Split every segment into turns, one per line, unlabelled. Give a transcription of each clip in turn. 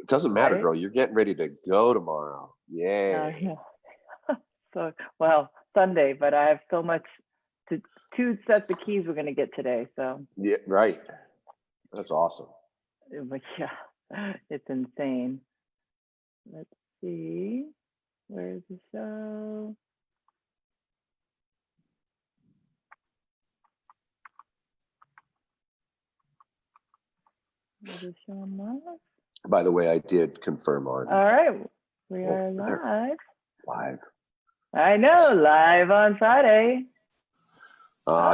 doesn't matter,
right?
girl. You're getting ready to go tomorrow. Yay.
Yeah. So, well, Sunday, but I have so much to 2 sets of keys we're going to get today. So,
Yeah, right. That's awesome.
but yeah, it's insane. Let's see. Where's the show? Is it showing live?
By the way, I did confirm on.
All right. We are live.
Live.
I know, live on Friday.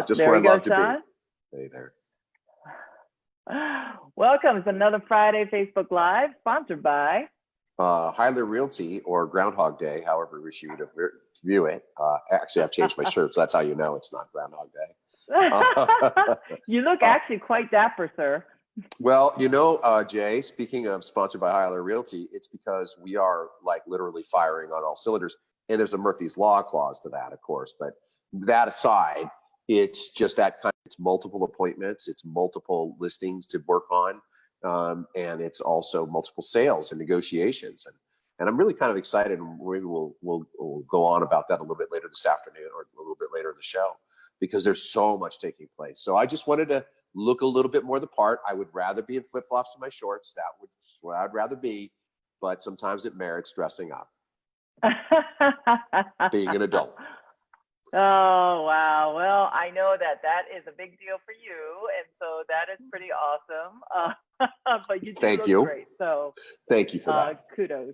Just
there
where I
we go,
love to
Sean.
be. Hey there.
Welcome. It's another Friday Facebook Live, sponsored by
Heyler Realty, or Groundhog Day, however we wish you to view it. Actually, I've changed my shirt, so that's how you know it's not Groundhog Day.
You look actually quite dapper, sir.
Well, Jay, speaking of sponsored by Heyler Realty, it's because we are like literally firing on all cylinders. And there's a Murphy's Law clause to that, of course. But that aside, it's just that it's multiple appointments, it's multiple listings to work on, and it's also multiple sales and negotiations. And I'm really kind of excited, and maybe we'll go on about that a little bit later this afternoon or a little bit later in the show, because there's so much taking place. So I just wanted to look a little bit more the part. I would rather be in flip-flops in my shorts. That's what I'd rather be, but sometimes it merits dressing up. Being an adult.
Oh, wow. Well, I know that is a big deal for you. And so that is pretty awesome. But you do look great. So
thank you for that.
Kudos.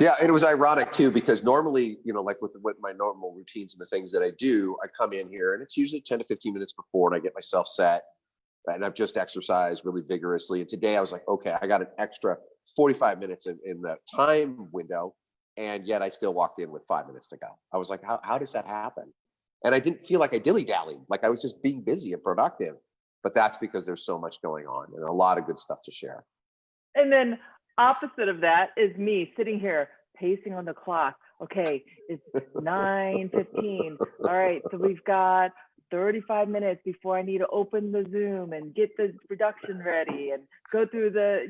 Yeah, and it was ironic too, because normally, like with my normal routines and the things that I do, I come in here and it's usually 10 to 15 minutes before, and I get myself set, and I've just exercised really vigorously. And today I was like, okay, I got an extra 45 minutes in the time window. And yet I still walked in with 5 minutes to go. I was like, how does that happen? And I didn't feel like I dilly-dallied, like I was just being busy and productive. But that's because there's so much going on and a lot of good stuff to share.
And then opposite of that is me sitting here pacing on the clock. Okay, it's 9:15. All right, so we've got 35 minutes before I need to open the Zoom and get the production ready and go through the,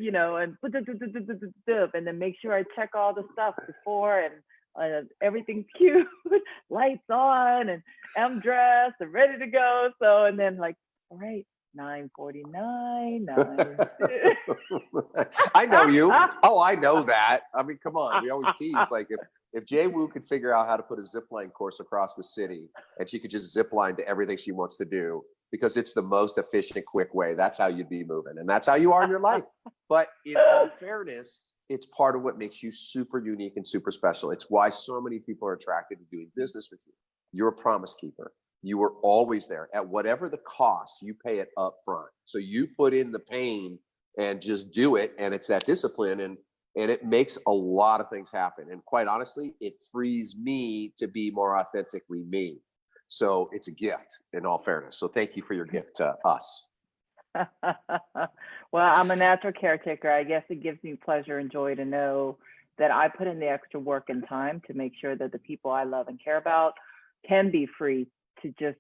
and then make sure I check all the stuff before, and everything's cute, lights on, and I'm dressed and ready to go. So, and then like, all right, 9:49, 9.
I know you. Oh, I know that. I mean, come on. We always tease, like, if Jay Wu could figure out how to put a zip line course across the city, and she could just zip line to everything she wants to do, because it's the most efficient, quick way, that's how you'd be moving. And that's how you are in your life. But in all fairness, it's part of what makes you super unique and super special. It's why so many people are attracted to doing business with you. You're a promise keeper. You are always there. At whatever the cost, you pay it up front. So you put in the pain and just do it. And it's that discipline. And it makes a lot of things happen. And quite honestly, it frees me to be more authentically me. So it's a gift, in all fairness. So thank you for your gift to us.
Well, I'm a natural caretaker. I guess it gives me pleasure and joy to know that I put in the extra work and time to make sure that the people I love and care about can be free to just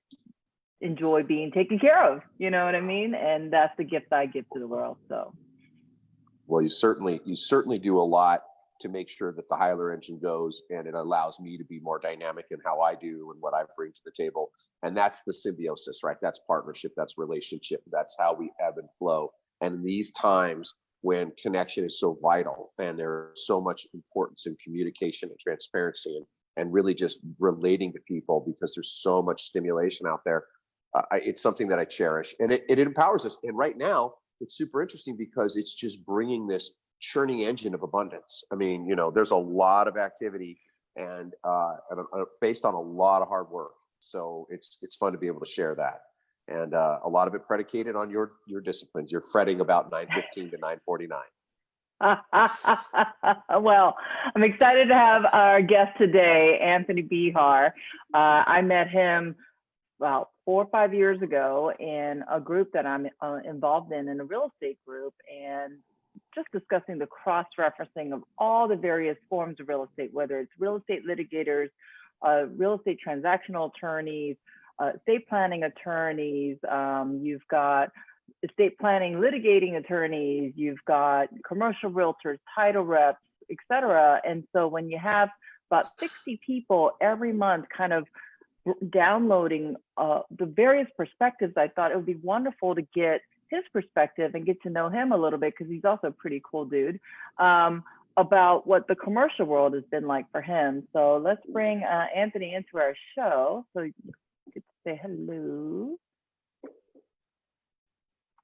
enjoy being taken care of. You know what I mean? And that's the gift I give to the world. So.
Well, you certainly do a lot to make sure that the Heyler engine goes, and it allows me to be more dynamic in how I do and what I bring to the table. And that's the symbiosis, right? That's partnership, that's relationship, that's how we ebb and flow. And in these times when connection is so vital, and there's so much importance in communication and transparency, and really just relating to people, because there's so much stimulation out there, it's something that I cherish, and it empowers us. And right now, it's super interesting because it's just bringing this churning engine of abundance. I mean, there's a lot of activity and based on a lot of hard work. So it's fun to be able to share that. And a lot of it predicated on your disciplines. You're fretting about 9:15 to 9:49.
Well, I'm excited to have our guest today, Anthony Behar. I met him about 4 or 5 years ago in a group that I'm involved in a real estate group, and just discussing the cross-referencing of all the various forms of real estate, whether it's real estate litigators, real estate transactional attorneys, estate planning attorneys, you've got estate planning, litigating attorneys, you've got commercial realtors, title reps, et cetera. And so when you have about 60 people every month kind of downloading the various perspectives, I thought it would be wonderful to get his perspective and get to know him a little bit, because he's also a pretty cool dude, about what the commercial world has been like for him. So let's bring Anthony into our show so you get to say hello.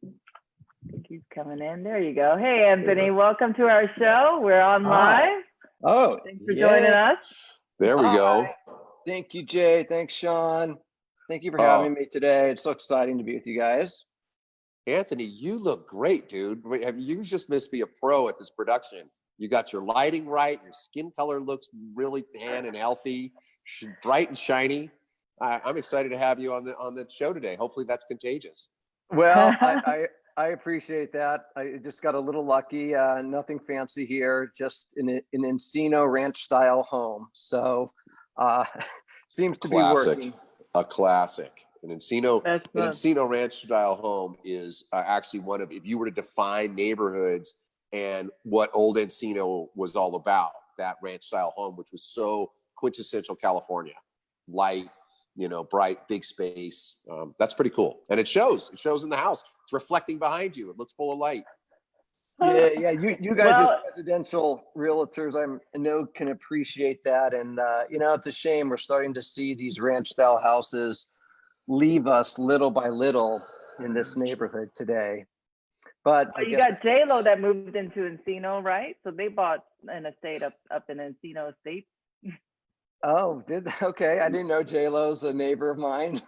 I think he's coming in. There you go. Hey, Anthony, welcome to our show. We're on live.
Oh,
thanks for joining us.
There we go.
Thank you, Jay. Thanks, Sean. Thank you for having me today. It's so exciting to be with you guys.
Anthony, you look great, dude. You just must be a pro at this production. You got your lighting right. Your skin color looks really tan and healthy, bright and shiny. I'm excited to have you on the show today. Hopefully that's contagious.
Well, I appreciate that. I just got a little lucky. Nothing fancy here, just an Encino ranch style home. So seems to be working.
A classic. An Encino ranch style home is actually one of, if you were to define neighborhoods and what old Encino was all about, that ranch style home, which was so quintessential California, light, bright, big space. That's pretty cool. And it shows in the house. It's reflecting behind you. It looks full of light.
Yeah. You guys as residential realtors, I know can appreciate that. And it's a shame we're starting to see these ranch style houses leave us little by little in this neighborhood today. But
you got J-Lo that moved into Encino, right? So they bought an estate up in Encino Estate.
Oh, okay. I didn't know J-Lo's a neighbor of mine.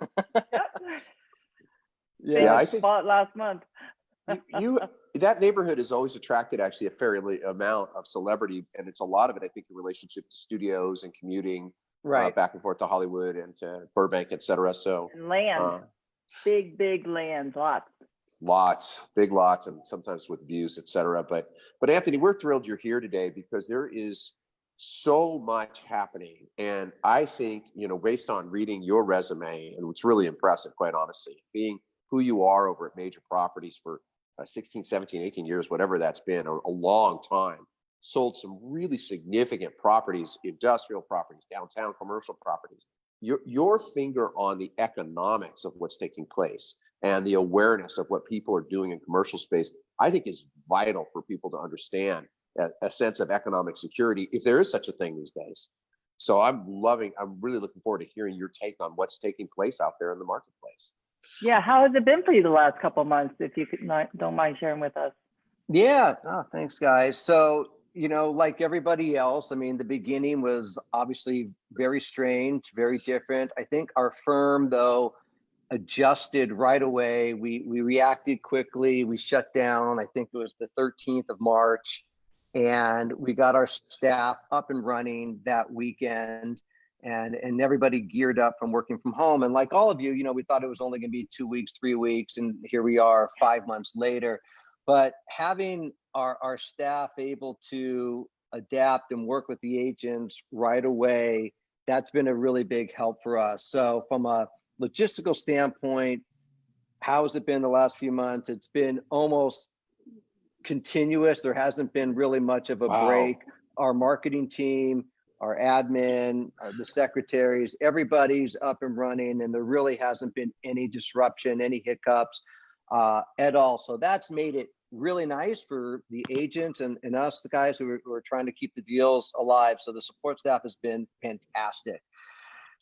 Yeah, I think bought last month.
That neighborhood has always attracted actually a fair amount of celebrity, and it's a lot of it, I think, in relationship to studios and commuting back and forth to Hollywood and to Burbank, et cetera. So
and land, big lands,
big lots, and sometimes with views, et cetera. But Anthony, we're thrilled you're here today because there is so much happening. And I think, based on reading your resume, and it's really impressive, quite honestly, being who you are over at Major Properties for 16, 17, 18 years, whatever that's been, a long time, sold some really significant properties, industrial properties, downtown commercial properties. Your finger on the economics of what's taking place and the awareness of what people are doing in commercial space, I think is vital for people to understand a sense of economic security, if there is such a thing these days. So I'm really looking forward to hearing your take on what's taking place out there in the marketplace.
Yeah, how has it been for you the last couple of months, if you don't mind sharing with us?
Yeah, thanks, guys. So, like everybody else, the beginning was obviously very strange, very different. I think our firm, though, adjusted right away. We reacted quickly. We shut down, I think it was the 13th of March, and we got our staff up and running that weekend. And everybody geared up from working from home. And like all of you, we thought it was only going to be 2 weeks, 3 weeks, and here we are 5 months later. But having our staff able to adapt and work with the agents right away, that's been a really big help for us. So from a logistical standpoint, how has it been the last few months? It's been almost continuous. There hasn't been really much of a break. Our marketing team, our admin, the secretaries, everybody's up and running, and there really hasn't been any disruption, any hiccups at all. So that's made it really nice for the agents and us, the guys who are trying to keep the deals alive. So the support staff has been fantastic.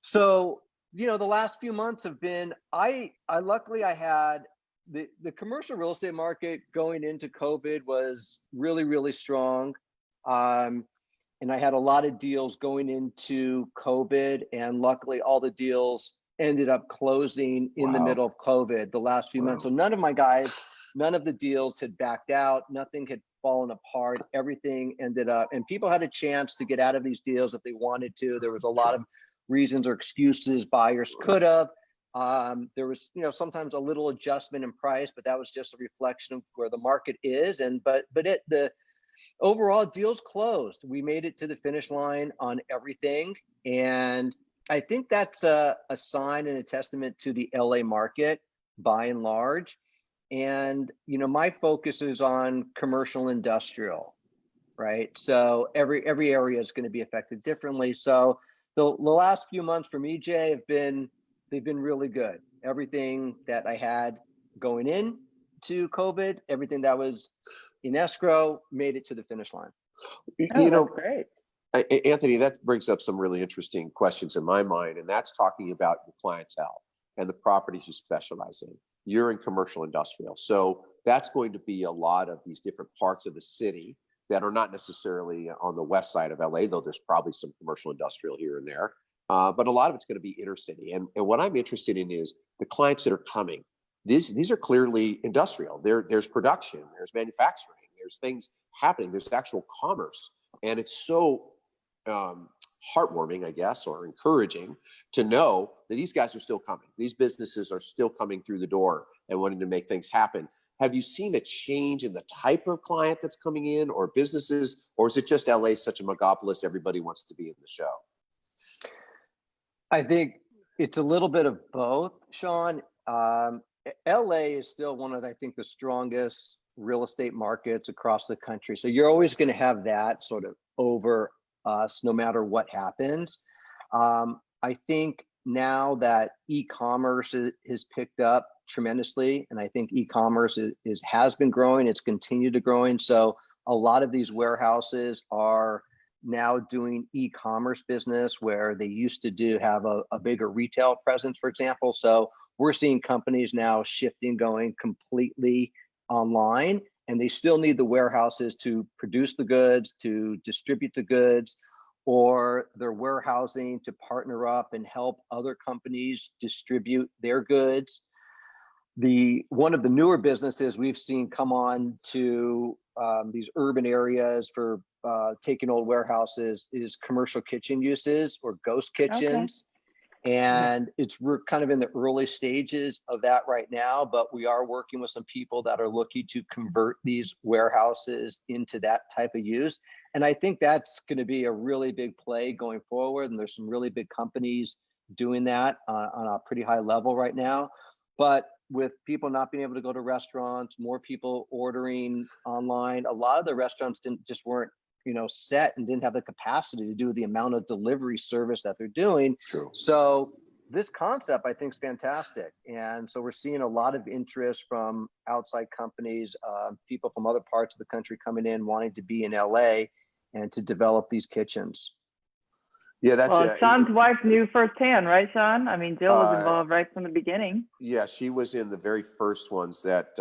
So, the last few months have been, I luckily I had the commercial real estate market going into COVID was really, really strong. And I had a lot of deals going into COVID, and luckily all the deals ended up closing in the middle of COVID the last few months. So none of the deals had backed out. Nothing had fallen apart. Everything ended up, and people had a chance to get out of these deals if they wanted to. There was a lot of reasons or excuses buyers could have. There was, sometimes a little adjustment in price, but that was just a reflection of where the market is. The overall deals closed. We made it to the finish line on everything. And I think that's a sign and a testament to the LA market by and large. And, my focus is on commercial industrial, right? So every area is going to be affected differently. So the last few months for me, Jay, they've been really good. Everything that I had going in to COVID, everything that was in escrow made it to the finish line.
Oh, that's great.
Anthony, that brings up some really interesting questions in my mind, and that's talking about your clientele and the properties you specialize in. You're in commercial industrial, so that's going to be a lot of these different parts of the city that are not necessarily on the west side of LA, though there's probably some commercial industrial here and there. But a lot of it's going to be inner city. And what I'm interested in is the clients that are coming. These are clearly industrial. There's production, there's manufacturing, there's things happening, there's actual commerce. And it's so heartwarming, I guess, or encouraging to know that these guys are still coming. These businesses are still coming through the door and wanting to make things happen. Have you seen a change in the type of client that's coming in, or businesses, or is it just LA such a megapolis, everybody wants to be in the show?
I think it's a little bit of both, Sean. LA is still one of, I think, the strongest real estate markets across the country. So you're always going to have that sort of over us, no matter what happens. I think now that e-commerce has picked up tremendously, and I think e-commerce has been growing, it's continued to growing. So a lot of these warehouses are now doing e-commerce business where they used to have a bigger retail presence, for example. So we're seeing companies now shifting, going completely online, and they still need the warehouses to produce the goods, to distribute the goods, or they're warehousing to partner up and help other companies distribute their goods. One of the newer businesses we've seen come on to these urban areas for taking old warehouses is commercial kitchen uses, or ghost kitchens. And we're kind of in the early stages of that right now, but we are working with some people that are looking to convert these warehouses into that type of use. And I think that's going to be a really big play going forward. And there's some really big companies doing that on a pretty high level right now. But with people not being able to go to restaurants, more people ordering online, a lot of the restaurants weren't set and didn't have the capacity to do the amount of delivery service that they're doing.
True.
So this concept, I think, is fantastic. And so we're seeing a lot of interest from outside companies, people from other parts of the country coming in, wanting to be in LA and to develop these kitchens.
Yeah, that's
Sean's wife knew firsthand, right, Sean? I mean, Jill was involved right from the beginning.
Yeah, she was in the very first ones that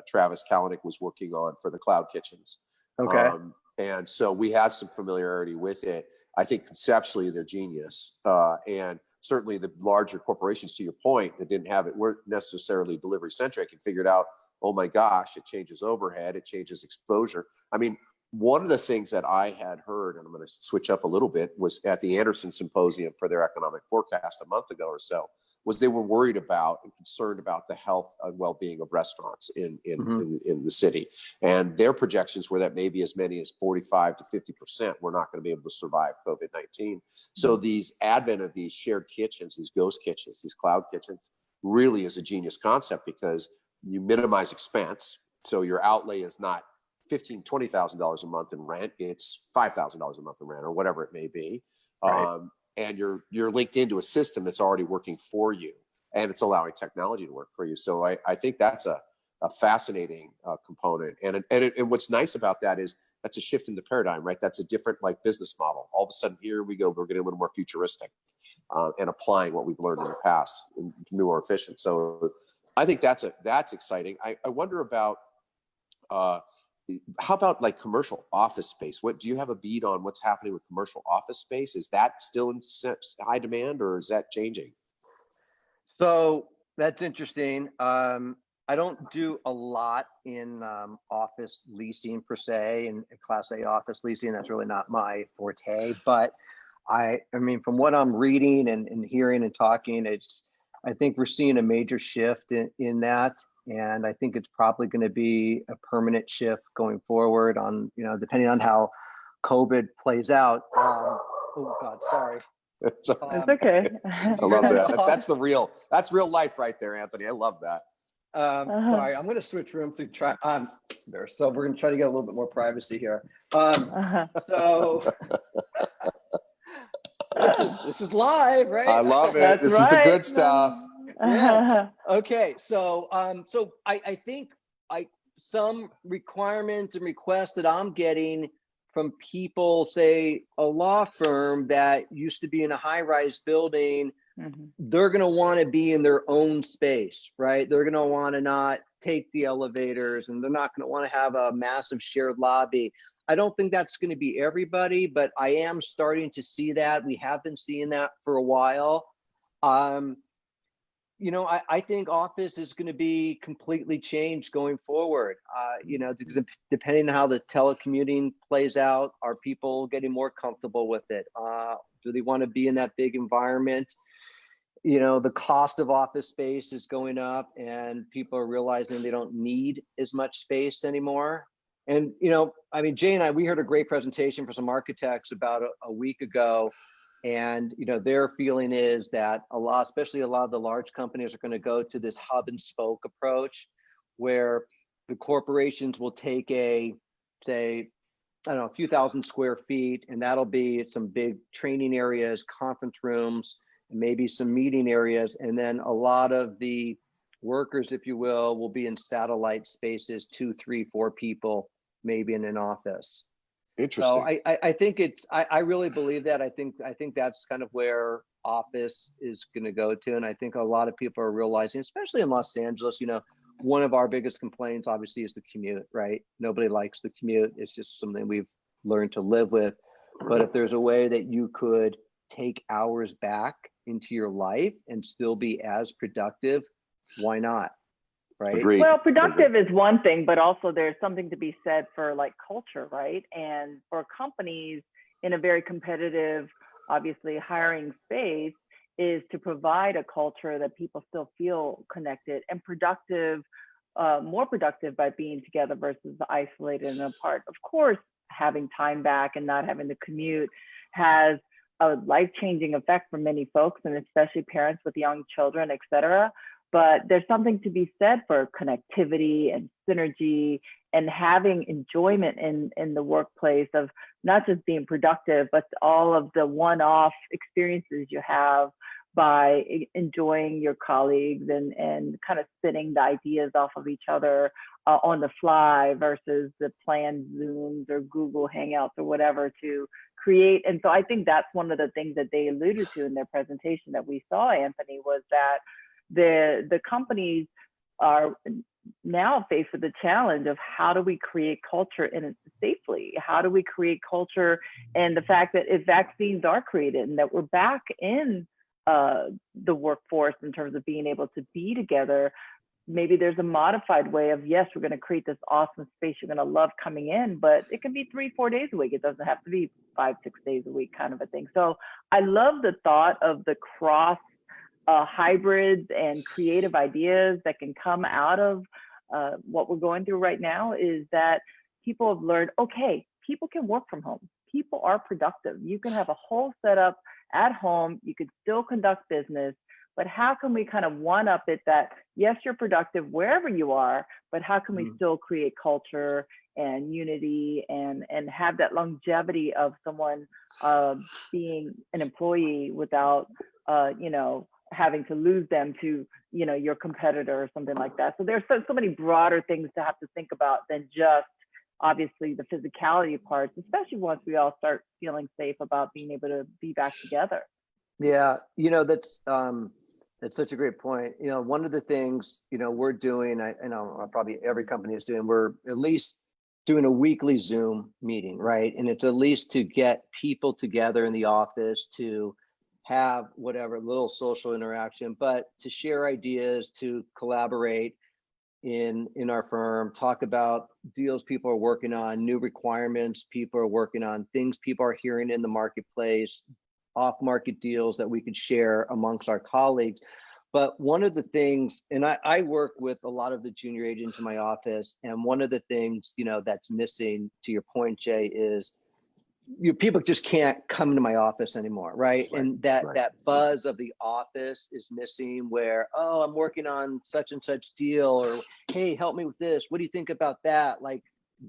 Travis Kalanick was working on for the cloud kitchens.
Okay.
And so we had some familiarity with it. I think conceptually they're genius. And certainly the larger corporations, to your point, that didn't have it, weren't necessarily delivery centric, and figured out, oh my gosh, it changes overhead, it changes exposure. I mean, one of the things that I had heard, and I'm going to switch up a little bit, was at the Anderson Symposium for their economic forecast a month ago or so, was they were worried about and concerned about the health and well-being of restaurants in the city. And their projections were that maybe as many as 45 to 50% were not going to be able to survive COVID-19. So these advent of these shared kitchens, these ghost kitchens, these cloud kitchens, really is a genius concept, because you minimize expense. So your outlay is not $15,000, $20,000 a month in rent, it's $5,000 a month in rent, or whatever it may be. Right. And you're linked into a system that's already working for you, and it's allowing technology to work for you. So I think that's a fascinating component. And what's nice about that is that's a shift in the paradigm, right? That's a different business model. All of a sudden, here we go, we're getting a little more futuristic and applying what we've learned in the past, and more efficient. So I think that's exciting. I wonder about how about commercial office space? What do you have a beat on what's happening with commercial office space? Is that still in high demand, or is that changing?
So that's interesting. I don't do a lot in office leasing per se, and Class A office leasing. That's really not my forte. But I mean, from what I'm reading and hearing and talking, I think we're seeing a major shift in that. And I think it's probably going to be a permanent shift going forward on, depending on how COVID plays out. Oh God, sorry.
It's okay.
I love that. That's real life right there, Anthony. I love that.
Sorry, I'm going to switch rooms to try. So we're going to try to get a little bit more privacy here. So this is live, right?
I love it.
That's
This is the
right.
good stuff.
Yeah. Okay. So I think some requirements and requests that I'm getting from people, say a law firm that used to be in a high-rise building, they're going to want to be in their own space, right? They're going to want to not take the elevators, and they're not going to want to have a massive shared lobby. I don't think that's going to be everybody, but I am starting to see that. We have been seeing that for a while. I think office is going to be completely changed going forward. Depending on how the telecommuting plays out, are people getting more comfortable with it? Do they want to be in that big environment? The cost of office space is going up, and people are realizing they don't need as much space anymore. And, Jay and I, we heard a great presentation for some architects about a week ago. And, their feeling is that especially a lot of the large companies are going to go to this hub and spoke approach, where the corporations will take a few thousand square feet, and that'll be some big training areas, conference rooms, and maybe some meeting areas. And then a lot of the workers, if you will be in satellite spaces, 2, 3, 4 people, maybe in an office.
Interesting.
So I think I really believe that. I think that's kind of where office is going to go to. And I think a lot of people are realizing, especially in Los Angeles, one of our biggest complaints obviously is the commute, right? Nobody likes the commute. It's just something we've learned to live with. But if there's a way that you could take hours back into your life and still be as productive, why not? Right.
Agreed.
Well, productive is one thing, but also there's something to be said for like culture, right? And for companies in a very competitive, obviously hiring space, is to provide a culture that people still feel connected and productive, more productive by being together versus isolated and apart. Of course, having time back and not having to commute has a life-changing effect for many folks, and especially parents with young children, et cetera. But there's something to be said for connectivity and synergy and having enjoyment in the workplace of not just being productive, but all of the one-off experiences you have by enjoying your colleagues and kind of spinning the ideas off of each other on the fly versus the planned Zooms or Google Hangouts or whatever to create. And so I think that's one of the things that they alluded to in their presentation that we saw, Anthony, was that the companies are now faced with the challenge of how do we create culture in it safely? How do we create culture? And the fact that if vaccines are created and that we're back in the workforce in terms of being able to be together, maybe there's a modified way of, yes, we're going to create this awesome space you're going to love coming in, but it can be 3-4 days a week. It doesn't have to be 5-6 days a week kind of a thing. So I love the thought of the cross hybrids and creative ideas that can come out of what we're going through right now, is that people have learned, okay, people can work from home. People are productive. You can have a whole setup at home. You could still conduct business, but how can we kind of one up it that, yes, you're productive wherever you are, but how can we still create culture and unity and have that longevity of someone being an employee without, having to lose them to, your competitor or something like that. So there's so many broader things to have to think about than just obviously the physicality parts, especially once we all start feeling safe about being able to be back together.
Yeah, that's such a great point. One of the things, we're doing, I know probably every company is doing, we're at least doing a weekly Zoom meeting, right? And it's at least to get people together in the office to have whatever little social interaction, but to share ideas, to collaborate in our firm, talk about deals people are working on, new requirements people are working on, things people are hearing in the marketplace, off-market deals that we could share amongst our colleagues. But one of the things, and I work with a lot of the junior agents in my office, and one of the things, that's missing, to your point, Jay, is people just can't come to my office anymore, right? And that
right.
that buzz of the office is missing, where, oh, I'm working on such and such deal, or hey, help me with this, what do you think about that? Like,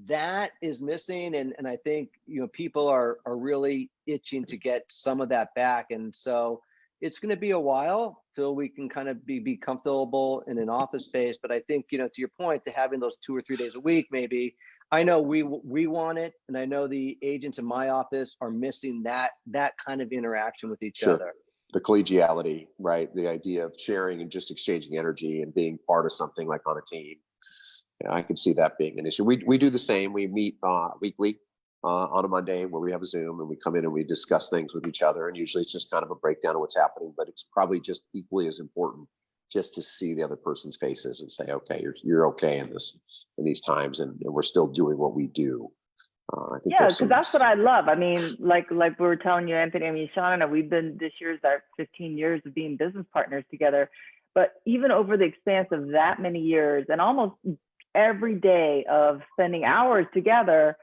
that is missing, and I think, people are really itching to get some of that back. And so it's going to be a while till we can kind of be comfortable in an office space. But I think, to your point, to having those 2 or 3 days a week, maybe, I know we want it, and I know the agents in my office are missing that kind of interaction with each other.
The collegiality, right? The idea of sharing and just exchanging energy and being part of something like on a team. Yeah, I can see that being an issue. We do the same. We meet weekly on a Monday where we have a Zoom, and we come in and we discuss things with each other. And usually it's just kind of a breakdown of what's happening, but it's probably just equally as important just to see the other person's faces and say, okay, you're okay in these times, and we're still doing what we do. I think
Yeah, because that's what I love. I mean, like we were telling you, Anthony, I mean, Sean and I, we've been, this year's our 15 years of being business partners together. But even over the expanse of that many years, and almost every day of spending hours together,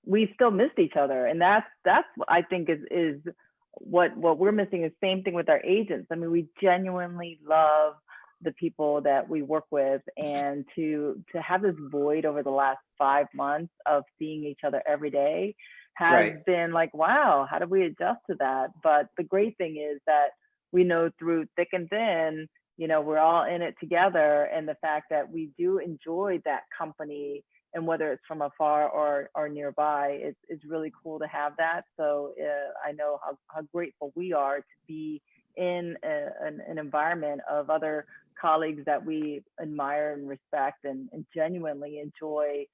we still missed each other. And that's what I think is what we're missing. Is same thing with our agents. I mean, we genuinely love the people that we work with, and to have this void over the last 5 months of seeing each other every day has been like, wow, how do we adjust to that? But the great thing is that we know through thick and thin, we're all in it together, and the fact that we do enjoy that company, and whether it's from afar or nearby, it's really cool to have that. So I know how grateful we are to be in an environment of other colleagues that we admire and respect, and genuinely enjoy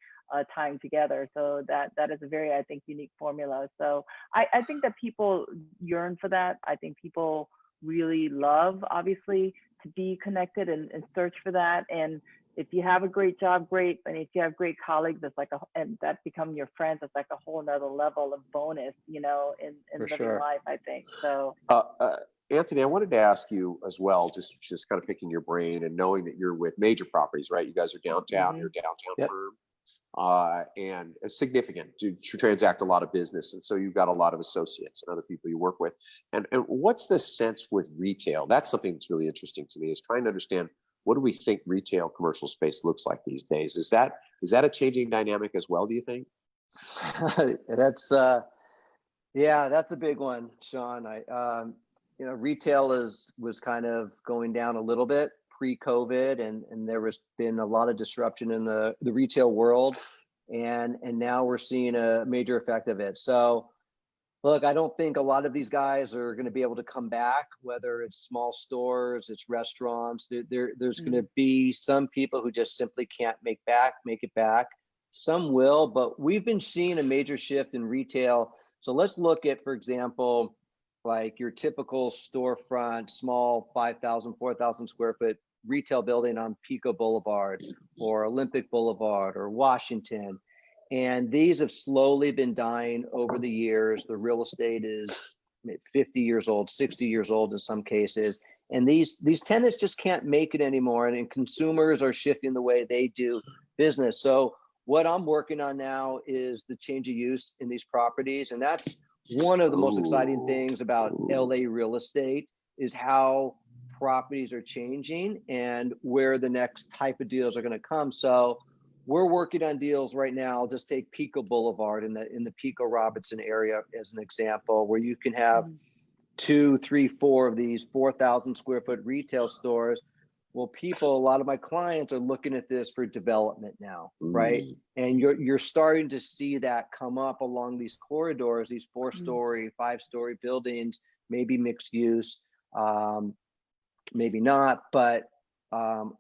time together. So that is a very, I think, unique formula. So I think that people yearn for that. I think people really love, obviously, to be connected and search for that. And if you have a great job, great. And if you have great colleagues, that's like and that become your friends, it's like a whole nother level of bonus, in living life, I think. So
Anthony, I wanted to ask you as well, just kind of picking your brain and knowing that you're with major properties, right? You guys are downtown, you're a downtown firm, and it's significant to transact a lot of business. And so you've got a lot of associates and other people you work with. And what's the sense with retail? That's something that's really interesting to me, is trying to understand, what do we think retail commercial space looks like these days? Is that a changing dynamic as well, do you think?
That's a big one, Sean. Retail was kind of going down a little bit pre-COVID, and there was been a lot of disruption in the retail world, and now we're seeing a major effect of it. So look, I don't think a lot of these guys are going to be able to come back, whether it's small stores, it's restaurants. There's going to be some people who just simply can't make it back. Some will, but we've been seeing a major shift in retail. So let's look at, for example, like your typical storefront, small 5,000, 4,000 square foot retail building on Pico Boulevard or Olympic Boulevard or Washington. And these have slowly been dying over the years. The real estate is 50 years old, 60 years old in some cases. And these tenants just can't make it anymore. And consumers are shifting the way they do business. So what I'm working on now is the change of use in these properties. And that's one of the most exciting things about LA real estate, is how properties are changing and where the next type of deals are going to come. So we're working on deals right now. I'll just take Pico Boulevard in the Pico Robinson area as an example, where you can have 2, 3, 4 of these 4,000 square foot retail stores. Well, a lot of my clients are looking at this for development now, right? And you're starting to see that come up along these corridors, these 4-story, 5-story buildings, maybe mixed use, maybe not, but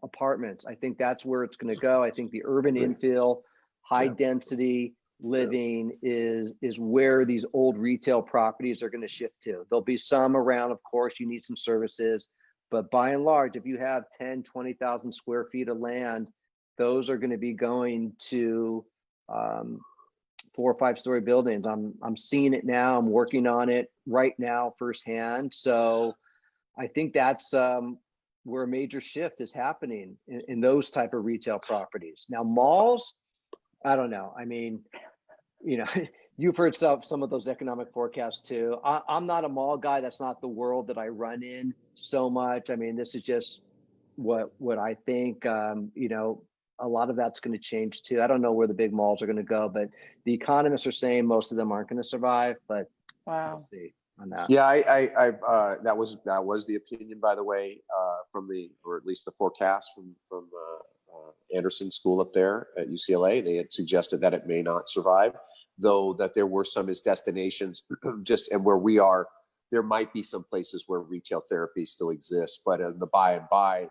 apartments. I think that's where it's going to go. I think the urban infill, high density living is where these old retail properties are going to shift to. There'll be some around, of course, you need some services, but by and large, if you have 10, 20,000 square feet of land, those are going to be going to 4 or 5-story buildings. I'm seeing it now. I'm working on it right now firsthand. So I think that's where a major shift is happening in those type of retail properties. Now, malls, I don't know. I mean, you know, you've heard some of those economic forecasts too. I'm not a mall guy. That's not the world that I run in so much. I mean, this is just what I think. You know, a lot of that's going to change too. I don't know where the big malls are going to go, but the economists are saying most of them aren't going to survive. But
Wow.
we'll see on that.
Yeah, that was the opinion, by the way, from or at least the forecast from Anderson School up there at UCLA. They had suggested that it may not survive, though that there were some as destinations, and where we are, there might be some places where retail therapy still exists, but in the by and by,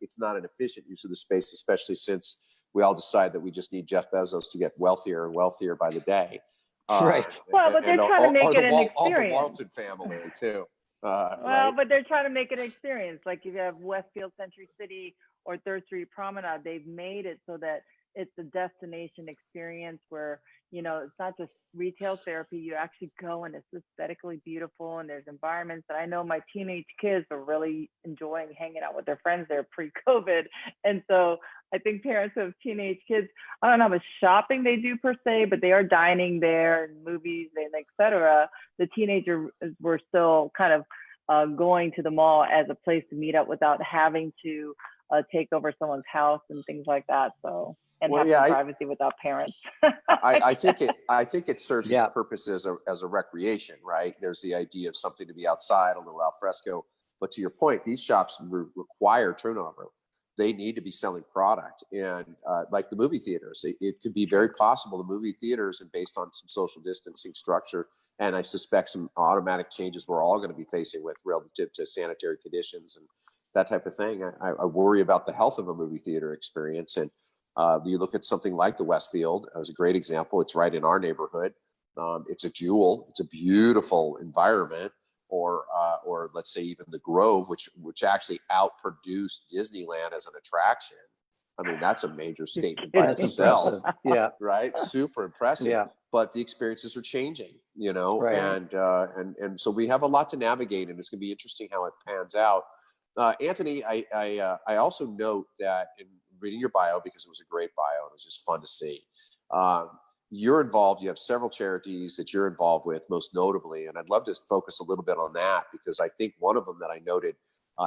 it's not an efficient use of the space, especially since we all decide that we just need Jeff Bezos to get wealthier and wealthier by the day.
Right.
Well, but they're trying to make it an
All the
experience.
Walton family too.
Well,
Right?
but they're trying to make it an experience. Like if you have Westfield Century City or Third Street Promenade, they've made it so that it's a destination experience where, you know, it's not just retail therapy. You actually go and it's aesthetically beautiful, and there's environments that I know my teenage kids are really enjoying hanging out with their friends there pre-COVID. And so I think parents who have teenage kids, I don't know how much shopping they do per se, but they are dining there and movies and et cetera. The teenagers were still kind of going to the mall as a place to meet up without having to take over someone's house and things like that. So, and have some privacy without parents.
I think it serves
Yeah.
its purpose as a recreation, right? There's the idea of something to be outside, a little al fresco. But to your point, these shops require turnover. They need to be selling product, and like the movie theaters, it could be very possible the movie theaters, and based on some social distancing structure, and I suspect some automatic changes we're all going to be facing with relative to sanitary conditions and that type of thing. I worry about the health of a movie theater experience. And you look at something like the Westfield as a great example. It's right in our neighborhood. It's a jewel. It's a beautiful environment. Or let's say even the Grove, which actually outproduced Disneyland as an attraction. I mean, that's a major statement by
That's
itself.
impressive. Yeah.
Right? Super impressive.
Yeah.
But the experiences are changing, you know,
Right.
and so we have a lot to navigate, and it's going to be interesting how it pans out. Anthony, I also note that in reading your bio, because it was a great bio, and it was just fun to see. You're involved. You have several charities that you're involved with, most notably, and I'd love to focus a little bit on that, because I think one of them that I noted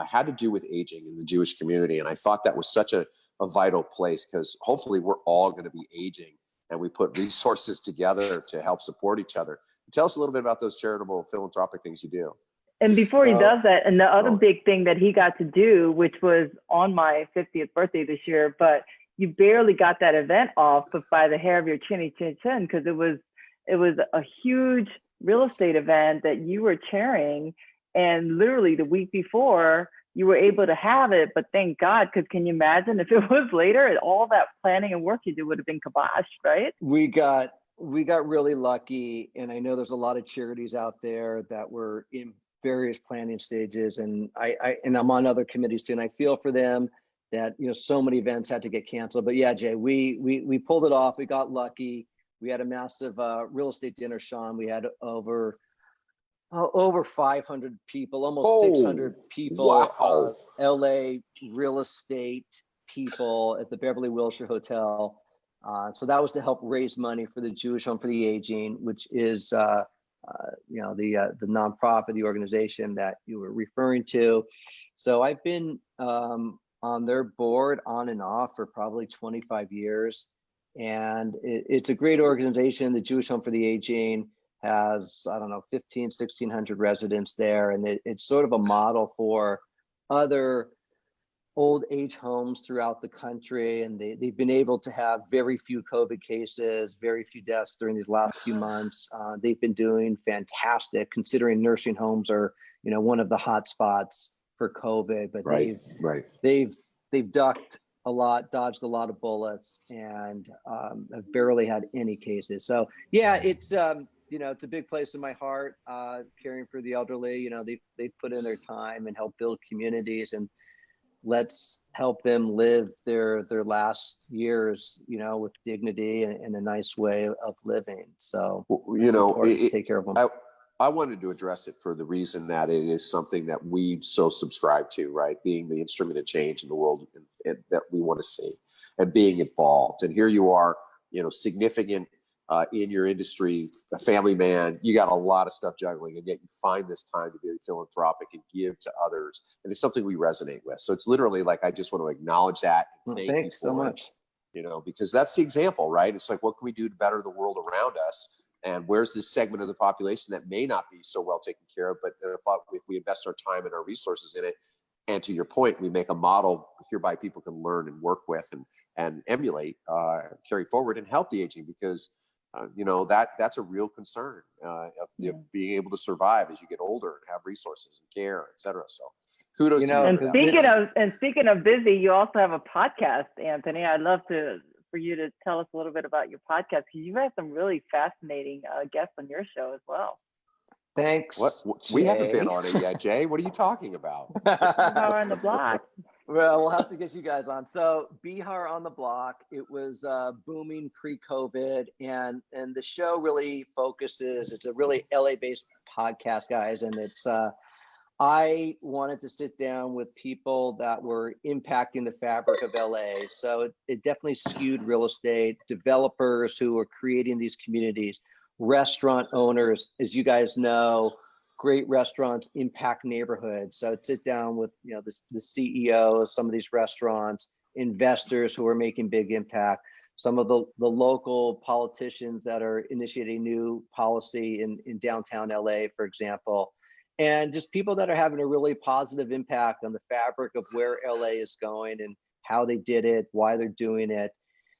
had to do with aging in the Jewish community, and I thought that was such a vital place, because hopefully we're all going to be aging, and we put resources together to help support each other. Tell us a little bit about those charitable philanthropic things you do.
And before he does that, and the other big thing that he got to do, which was on my 50th birthday this year, but you barely got that event off but by the hair of your chinny chin chin, because it was a huge real estate event that you were chairing, and literally the week before you were able to have it. But thank God, because can you imagine if it was later, all that planning and work you did would have been kiboshed, right?
We got really lucky, and I know there's a lot of charities out there that were in various planning stages, and I'm on other committees too, and I feel for them that, you know, so many events had to get canceled. But yeah, Jay, we pulled it off. We got lucky. We had a massive real estate dinner, Sean. We had over 500 people, almost 600 people.
Wow.
LA real estate people at the Beverly Wilshire Hotel. So that was to help raise money for the Jewish Home for the Aging, which is you know, the nonprofit, the organization that you were referring to. So I've been on their board on and off for probably 25 years. And it's a great organization. The Jewish Home for the Aging has, I don't know, 1,600 residents there. And it's sort of a model for other old age homes throughout the country. And they've been able to have very few COVID cases, very few deaths during these last few months. They've been doing fantastic, considering nursing homes are, you know, one of the hot spots for COVID, but they've ducked a lot, dodged a lot of bullets, and have barely had any cases. So yeah, it's you know, it's a big place in my heart, caring for the elderly. You know, they've put in their time and helped build communities, and let's help them live their last years, you know, with dignity and a nice way of living. So,
you know,
take care of them.
I wanted to address it for the reason that it is something that we so subscribe to, right? Being the instrument of change in the world that we want to see, and being involved. And here you are, you know, significant in your industry, a family man, you got a lot of stuff juggling, and yet you find this time to be philanthropic and give to others. And it's something we resonate with. So it's literally like, I just want to acknowledge that. And
Well, thanks so much.
Because that's the example, right? It's like, what can we do to better the world around us? And where's this segment of the population that may not be so well taken care of, but if we invest our time and our resources in it, and to your point, we make a model hereby people can learn and work with and emulate, carry forward, and help the aging, because that's a real concern of being able to survive as you get older and have resources and care, et cetera. So kudos to you.
And speaking of busy, you also have a podcast, Anthony. I'd love for you to tell us a little bit about your podcast, because you've had some really fascinating guests on your show as well.
Thanks.
We haven't been on it yet, Jay. What are you talking about?
Behar on the Block.
Well, we'll have to get you guys on. So Behar on the Block, it was booming pre-COVID, and the show really focuses, it's a really LA-based podcast, guys, and it's I wanted to sit down with people that were impacting the fabric of LA. So it definitely skewed real estate, developers who are creating these communities, restaurant owners. As you guys know, great restaurants impact neighborhoods. So I'd sit down with the CEO of some of these restaurants, investors who are making big impact, some of the local politicians that are initiating new policy in downtown LA, for example, and just people that are having a really positive impact on the fabric of where LA is going and how they did it, why they're doing it.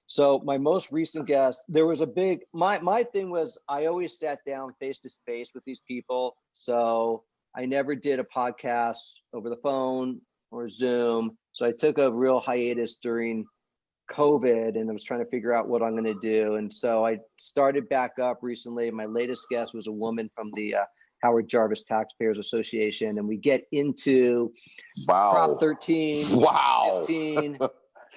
So my most recent guest, there was a big, my thing was, I always sat down face to face with these people. So I never did a podcast over the phone or Zoom. So I took a real hiatus during COVID, and I was trying to figure out what I'm going to do. And so I started back up recently. My latest guest was a woman from the Howard Jarvis Taxpayers Association. And we get into Prop 13, 15.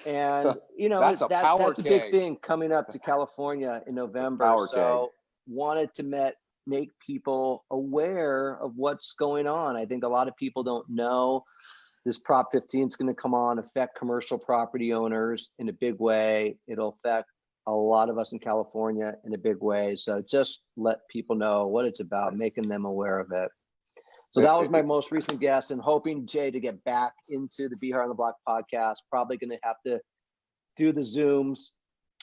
And that's a big thing coming up to California in November. So wanted to make people aware of what's going on. I think a lot of people don't know this Prop 15 is going to come on, affect commercial property owners in a big way. It'll affect a lot of us in California in a big way. So just let people know what it's about, making them aware of it. So that was my most recent guest, and hoping, Jay, to get back into the Behar on the Block podcast. Probably going to have to do the Zoom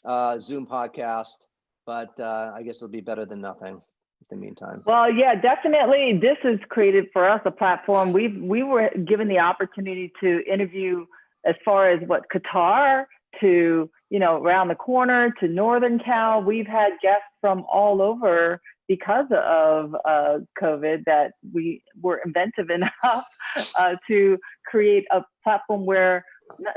podcast, but I guess it'll be better than nothing in the meantime.
Well, yeah, definitely. This has created for us a platform. We were given the opportunity to interview as far as Qatar to, around the corner to Northern Cal. We've had guests from all over because of COVID, that we were inventive enough to create a platform where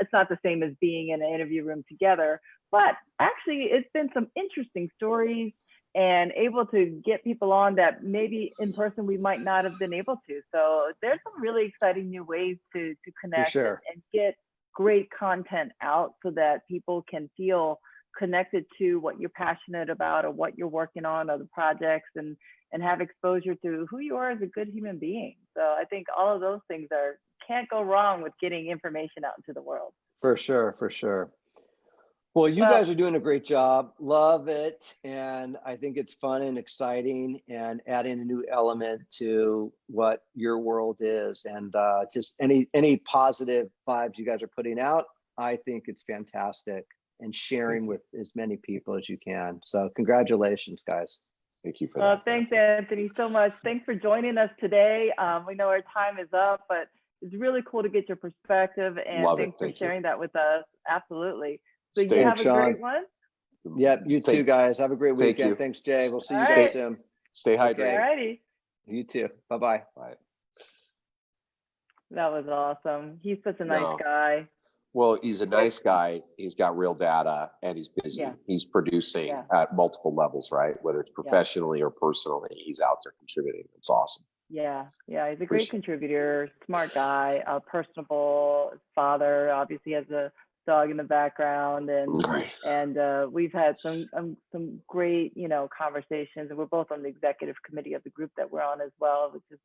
it's not the same as being in an interview room together, but actually it's been some interesting stories and able to get people on that maybe in person we might not have been able to. So there's some really exciting new ways to connect and get great content out so that people can feel connected to what you're passionate about or what you're working on or the projects, and have exposure to who you are as a good human being. So I think all of those things can't go wrong with getting information out into the world.
For sure. Well, you guys are doing a great job. Love it. And I think it's fun and exciting and adding a new element to what your world is. And just any positive vibes you guys are putting out, I think it's fantastic, and sharing with as many people as you can. So congratulations, guys.
Thank you for that.
Thanks, Anthony, so much. Thanks for joining us today. We know our time is up, but it's really cool to get your perspective, and thanks for sharing that with us. Absolutely. So you have a great one.
Yep, you too, guys. Have a great weekend. Thanks, Jay. We'll see you guys soon.
Stay hydrated.
All righty.
You too. Bye-bye.
Bye.
That was awesome. He's such a nice guy.
Well, he's a nice guy. He's got real data, and he's busy. Yeah. He's producing at multiple levels, right? Whether it's professionally or personally, he's out there contributing. It's awesome.
Yeah, he's a great contributor, smart guy, personable, father, obviously has a dog in the background, and we've had some great conversations, and we're both on the executive committee of the group that we're on as well, which is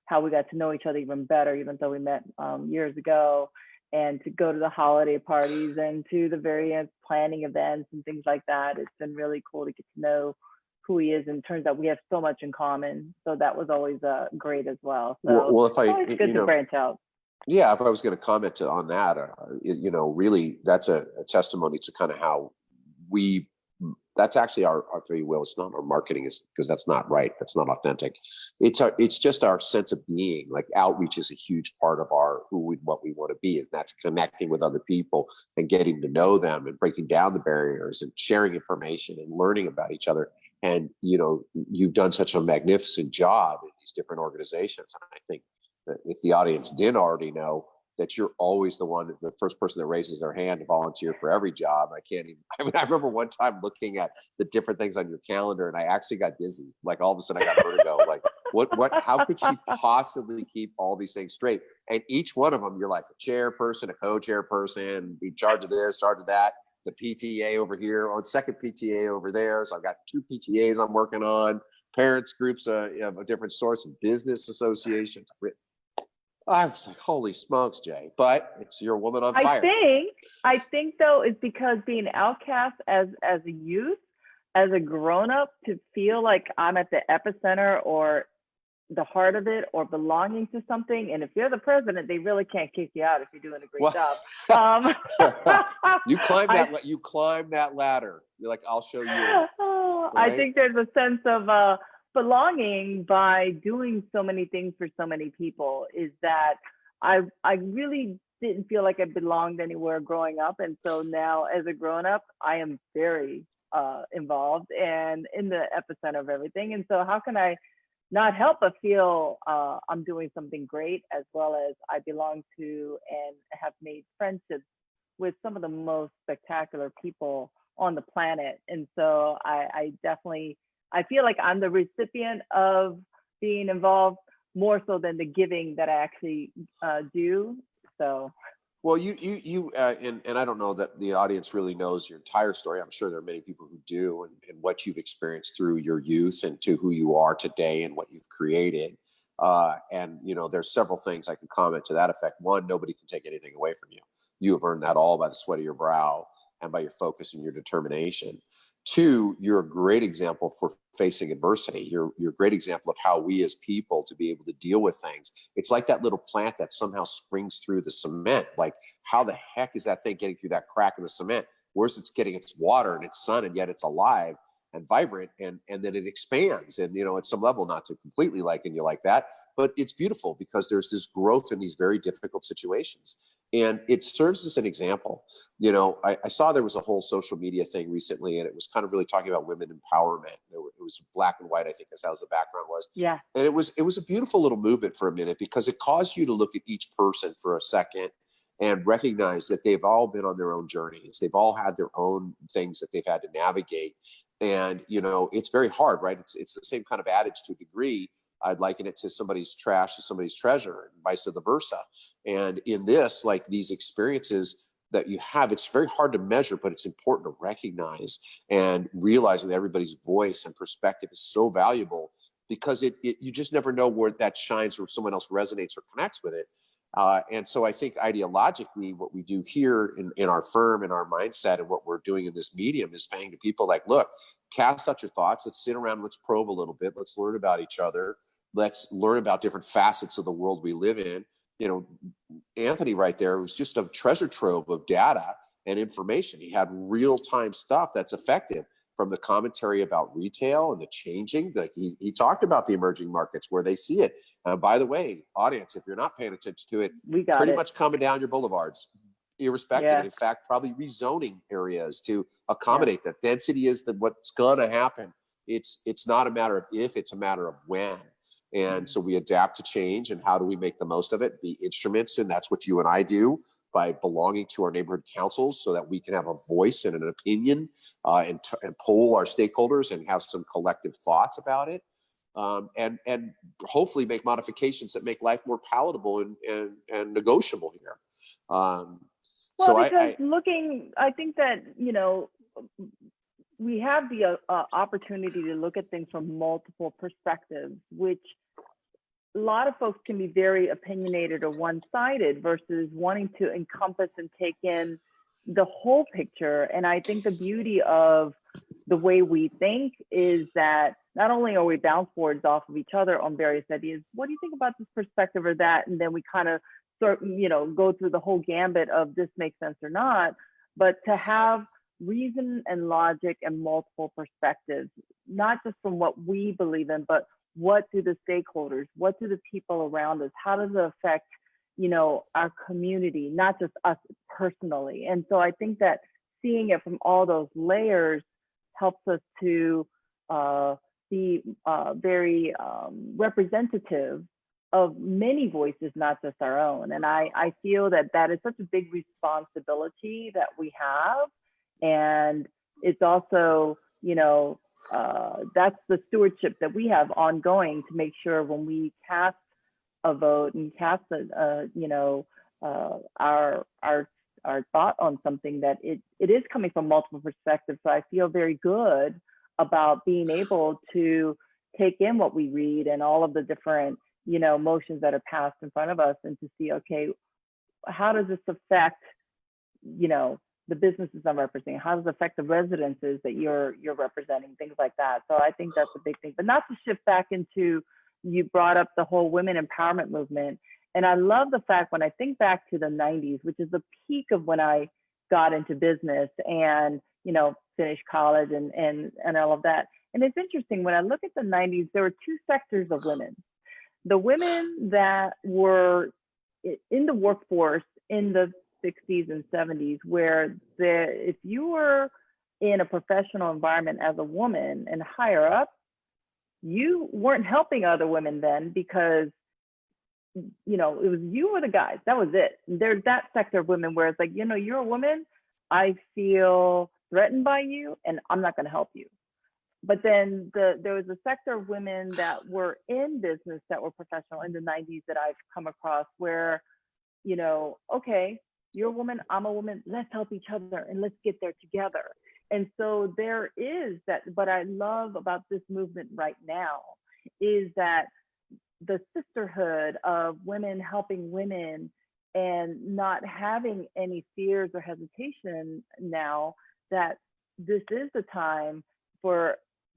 how we got to know each other even better, even though we met years ago. and to go to the holiday parties and to the various planning events and things like that. It's been really cool to get to know who he is, and it turns out we have so much in common. So that was always great as well. So
Well, if
it's always good to branch out.
Yeah, if I was going to comment on that, really, that's a testimony to kind of how that's actually our free will. It's not our marketing, is because that's not right. That's not authentic. It's just our sense of being. Like outreach is a huge part of what we want to be, and that's connecting with other people and getting to know them and breaking down the barriers and sharing information and learning about each other. And, you've done such a magnificent job in these different organizations. And I think that if the audience didn't already know, that you're always the first person that raises their hand to volunteer for every job. I remember one time looking at the different things on your calendar, and I actually got dizzy. Like all of a sudden I got vertigo. Like how could she possibly keep all these things straight? And each one of them, you're like a chairperson, a co-chairperson, be in charge of this, charge of that, the PTA over here, on second PTA over there. So I've got 2 PTAs I'm working on, parents groups of different sorts, and business associations. I was like, holy smokes, Jay! But you're a woman on fire.
I think though, it's because being outcast as a youth, as a grown up, to feel like I'm at the epicenter or the heart of it, or belonging to something. And if you're the president, they really can't kick you out if you're doing a great job.
You climb that ladder. You're like, I'll show you.
Right? I think there's a sense of belonging by doing so many things for so many people, is that I really didn't feel like I belonged anywhere growing up. And so now as a grown up, I am very involved and in the epicenter of everything. And so how can I not help but feel I'm doing something great, as well as I belong to and have made friendships with some of the most spectacular people on the planet. And so I definitely, I feel like I'm the recipient of being involved more so than the giving that I actually do. So.
Well, and I don't know that the audience really knows your entire story. I'm sure there are many people who do, and what you've experienced through your youth and to who you are today and what you've created. And there's several things I can comment to that effect. One, nobody can take anything away from you. You have earned that all by the sweat of your brow and by your focus and your determination. Two, you're a great example for facing adversity. You're a great example of how we as people to be able to deal with things. It's like that little plant that somehow springs through the cement. Like, how the heck is that thing getting through that crack in the cement? Where's it's getting its water and its sun, and yet it's alive and vibrant, and then it expands. And at some level, not to completely liken you like that, but it's beautiful because there's this growth in these very difficult situations. And it serves as an example. I saw there was a whole social media thing recently, and it was kind of really talking about women empowerment. It was black and white, I think, as how the background was.
Yeah.
And it was a beautiful little movement for a minute, because it caused you to look at each person for a second and recognize that they've all been on their own journeys. They've all had their own things that they've had to navigate. And, it's very hard, right? It's the same kind of adage to a degree. I'd liken it to somebody's trash to somebody's treasure, and vice versa. And in this, like these experiences that you have, it's very hard to measure, but it's important to recognize, and realizing that everybody's voice and perspective is so valuable, because you just never know where that shines, or someone else resonates or connects with it. And so I think ideologically, what we do here in our firm, in our mindset, and what we're doing in this medium is saying to people like, look, cast out your thoughts. Let's sit around. Let's probe a little bit. Let's learn about each other. Let's learn about different facets of the world we live in. Anthony right there was just a treasure trove of data and information. He had real-time stuff that's effective, from the commentary about retail and the changing. He talked about the emerging markets, where they see it. By the way, audience, if you're not paying attention to it, pretty much coming down your boulevards, irrespective. Yeah. In fact, probably rezoning areas to accommodate that. Density is what's going to happen. It's not a matter of if, it's a matter of when. And so we adapt to change, and how do we make the most of it? Be instruments, and that's what you and I do by belonging to our neighborhood councils, so that we can have a voice and an opinion, and poll our stakeholders and have some collective thoughts about it, and hopefully make modifications that make life more palatable and negotiable here.
I think that we have the opportunity to look at things from multiple perspectives, which a lot of folks can be very opinionated or one-sided versus wanting to encompass and take in the whole picture. And I think the beauty of the way we think is that not only are we bounce boards off of each other on various ideas, what do you think about this perspective or that? And then we kind of go through the whole gambit of this makes sense or not, but to have reason and logic and multiple perspectives, not just from what we believe in, but what do the stakeholders, what do the people around us, how does it affect, our community, not just us personally. And so I think that seeing it from all those layers helps us to be very representative of many voices, not just our own. And I feel that is such a big responsibility that we have. And it's also, that's the stewardship that we have ongoing to make sure when we cast a vote and cast our thought on something, that it is coming from multiple perspectives. So I feel very good about being able to take in what we read and all of the different, motions that are passed in front of us, and to see, okay, how does this affect, the businesses I'm representing? How does it affect the residences that you're representing? Things like that. So I think that's a big thing. But not to shift back into, you brought up the whole women empowerment movement. And I love the fact, when I think back to the 90s, which is the peak of when I got into business and, finished college and all of that. And it's interesting, when I look at the 90s, there were two sectors of women. The women that were in the workforce in the 60s and 70s, where if you were in a professional environment as a woman and higher up, you weren't helping other women then, because it was you or the guys. That was it. There's that sector of women where it's like, you're a woman, I feel threatened by you and I'm not going to help you. But then there was a sector of women that were in business that were professional in the 90s that I've come across where, okay, you're a woman, I'm a woman, let's help each other and let's get there together. And so there is that. What I love about this movement right now is that the sisterhood of women helping women and not having any fears or hesitation now, that this is the time for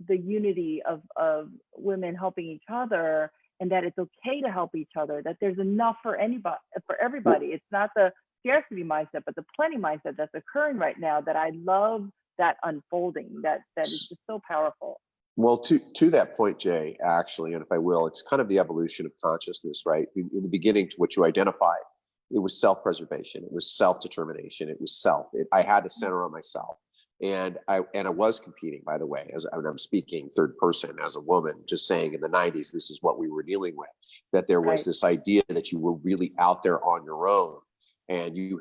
the unity of women helping each other, and that it's okay to help each other, that there's enough for everybody. It's not the scarcity mindset, but the plenty mindset that's occurring right now, that I love that unfolding, that is just so powerful.
Well, to that point, Jay, actually, and if I will, it's kind of the evolution of consciousness, right? In the beginning, to what you identified, it was self-preservation, it was self-determination, it was self. I had to center on myself. And I was competing, by the way, I'm speaking third person as a woman, just saying in the 90s, this is what we were dealing with, that there was this idea that you were really out there on your own, and you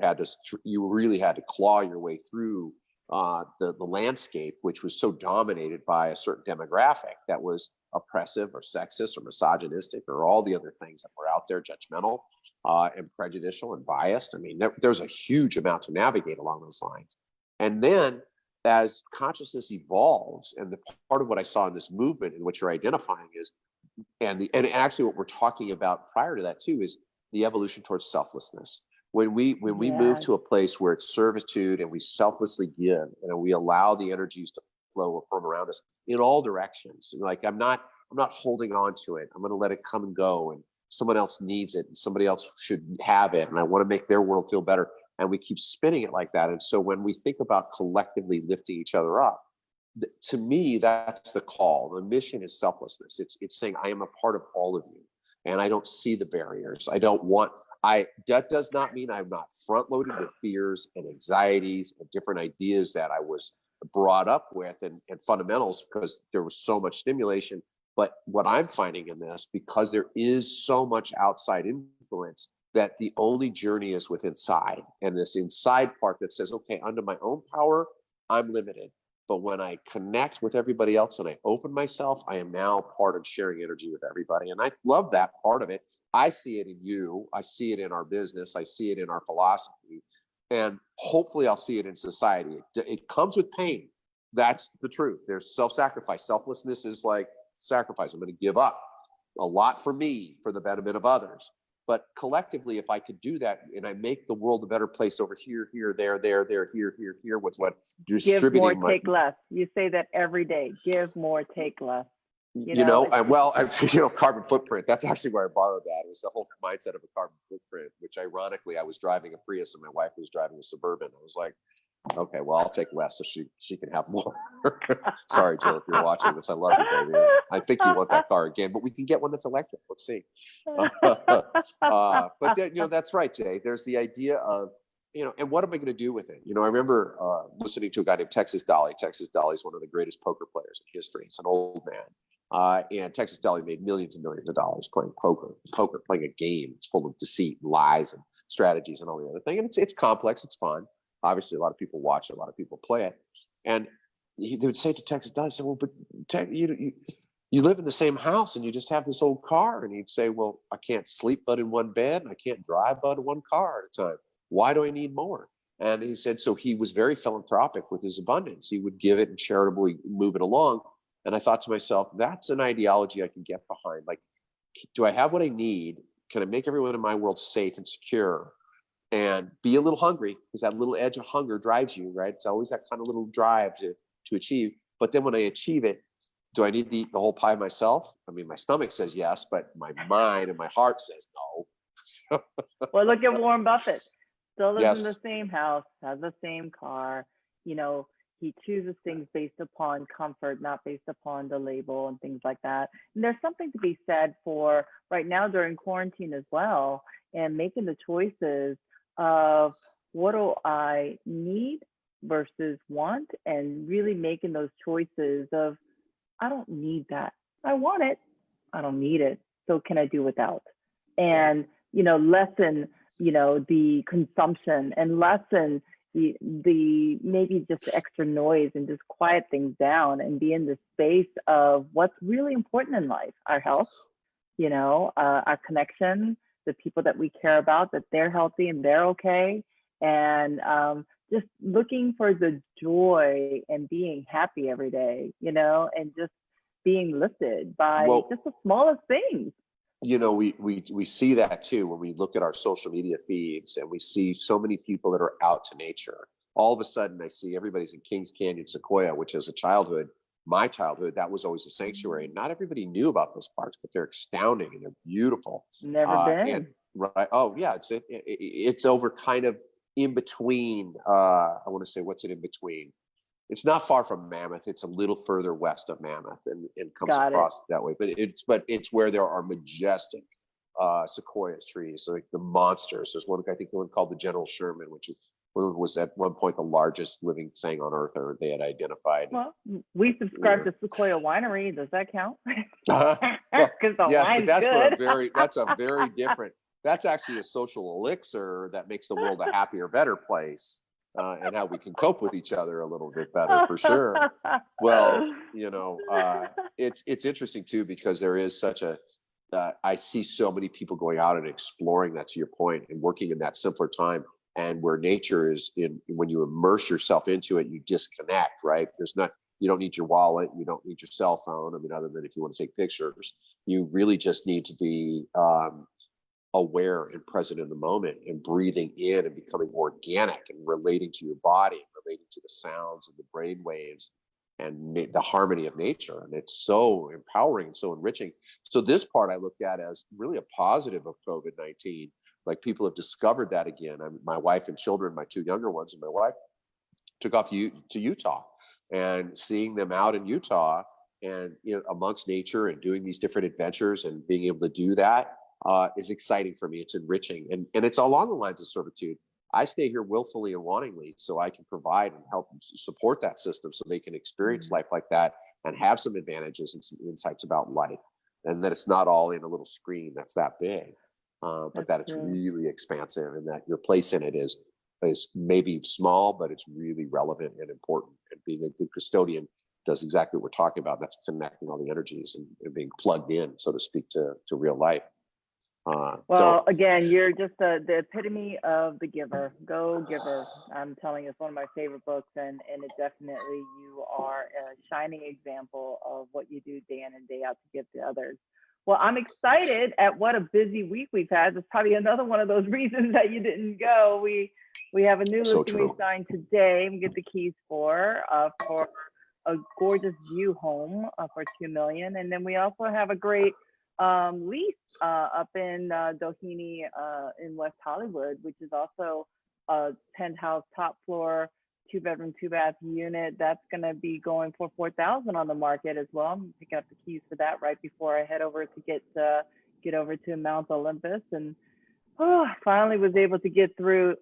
really had to claw your way through the landscape, which was so dominated by a certain demographic that was oppressive or sexist or misogynistic or all the other things that were out there, judgmental and prejudicial and biased. I mean, there's a huge amount to navigate along those lines. And then as consciousness evolves, and the part of what I saw in this movement and what you're identifying is, and actually what we're talking about prior to that too, is the evolution towards selflessness. When we move to a place where it's servitude and we selflessly give, and we allow the energies to flow from around us in all directions. Like I'm not holding on to it. I'm going to let it come and go, and someone else needs it and somebody else should have it, and I want to make their world feel better. And we keep spinning it like that. And so when we think about collectively lifting each other up, to me, that's the call. The mission is selflessness. It's saying I am a part of all of you, and I don't see the barriers. That does not mean I'm not front loaded with fears and anxieties and different ideas that I was brought up with and fundamentals, because there was so much stimulation. But what I'm finding in this, because there is so much outside influence, that the only journey is with inside, and this inside part that says, okay, under my own power, I'm limited. But when I connect with everybody else and I open myself, I am now part of sharing energy with everybody. And I love that part of it. I see it in you. I see it in our business. I see it in our philosophy. And hopefully I'll see it in society. It comes with pain. That's the truth. There's self-sacrifice. Selflessness is like sacrifice. I'm going to give up. a lot for me for the betterment of others. But collectively, if I could do that and I make the world a better place over here, here, there, here, with what
Give more,
distributing my,
take less. You say that every day. Give more, take less.
carbon footprint. That's actually where I borrowed that. It was the whole mindset of a carbon footprint, which ironically, I was driving a Prius and my wife was driving a Suburban. I was like, okay, well, I'll take less so she can have more. Sorry, Jill, if you're watching this, I love you, baby. I think you want that car again, but we can get one that's electric. Let's see. But then, that's right, Jay. There's the idea of, and what am I going to do with it? I remember listening to a guy named Texas Dolly. Texas Dolly is one of the greatest poker players in history. He's an old man. And Texas Dolly made millions and millions of dollars playing poker, playing a game. It's full of deceit and lies and strategies and all the other thing. And it's complex. It's fun. Obviously, a lot of people watch it. A lot of people play it. And they would say to Texas Dolly, well, but you live in the same house and you just have this old car. And he'd say, well, I can't sleep but in one bed. And I can't drive but in one car at a time. Why do I need more? And he said, so he was very philanthropic with his abundance. He would give it and charitably move it along. And I thought to myself, that's an ideology I can get behind. Like, do I have what I need? Can I make everyone in my world safe and secure? And be a little hungry, because that little edge of hunger drives you, right? It's always that kind of little drive to achieve. But then when I achieve it, do I need to eat the whole pie myself? I mean, my stomach says yes, but my mind and my heart says no.
Well, look at Warren Buffett. Still lives in
Yes.
the same house, has the same car. He chooses things based upon comfort, not based upon the label and things like that. And there's something to be said for right now during quarantine as well, and making the choices of what do I need versus want, and really making those choices of, I don't need that. I want it. I don't need it. So can I do without? And, lessen, the consumption, and lessen the maybe just the extra noise, and just quiet things down and be in the space of what's really important in life, our health, our connection, the people that we care about, that they're healthy and they're okay. And just looking for the joy and being happy every day, and just being lifted by just the smallest things.
We see that too when we look at our social media feeds and we see so many people that are out to nature. All of a sudden, I see everybody's in Kings Canyon, Sequoia, which is my childhood, that was always a sanctuary. Not everybody knew about those parks, but they're astounding and they're beautiful.
Never been.
And, right. Oh, yeah. It's over kind of in between. I want to say, what's it in between? It's not far from Mammoth. It's a little further west of Mammoth and comes across that way. But it's where there are majestic sequoia trees, like the monsters. There's one, I think, the one called the General Sherman, which was at one point the largest living thing on Earth, or they had identified.
Well, we subscribe to Sequoia Winery. Does that count?
Well,
Because the
yes,
wine's
but
good.
that's a very different. That's actually a social elixir that makes the world a happier, better place, and how we can cope with each other a little bit better, for sure. Well, it's interesting too, because there is such a. I see so many people going out and exploring that, to your point, and working in that simpler time. And where nature is when you immerse yourself into it, you disconnect, right? You don't need your wallet. You don't need your cell phone. I mean, other than if you want to take pictures, you really just need to be aware and present in the moment, and breathing in and becoming organic and relating to your body, and relating to the sounds and the brain waves and the harmony of nature. And it's so empowering and so enriching. So this part I look at as really a positive of COVID-19. Like, people have discovered that again. My wife and children, my two younger ones, and my wife took off to Utah, and seeing them out in Utah and amongst nature and doing these different adventures and being able to do that is exciting for me. It's enriching, and it's along the lines of servitude. I stay here willfully and wantingly so I can provide and help support that system so they can experience life like that and have some advantages and some insights about life, and that it's not all in a little screen that's that big. But that it's really expansive, and that your place in it is maybe small, but it's really relevant and important. And being a good custodian does exactly what we're talking about. That's connecting all the energies and being plugged in, so to speak, to real life.
Again, you're just the epitome of the giver. Go giver. I'm telling you, it's one of my favorite books, and it definitely, you are a shining example of what you do day in and day out to give to others. Well, I'm excited at what a busy week we've had. That's probably another one of those reasons that you didn't go. We have a new
So
listing we
true.
signed today. We get the keys for a gorgeous view home for $2 million, and then we also have a great lease up in Doheny in West Hollywood, which is also a penthouse, top floor, 2-bedroom, 2-bath unit. That's going to be going for $4,000 on the market as well. I'm picking up the keys for that right before I head over to get over to Mount Olympus, and finally was able to get through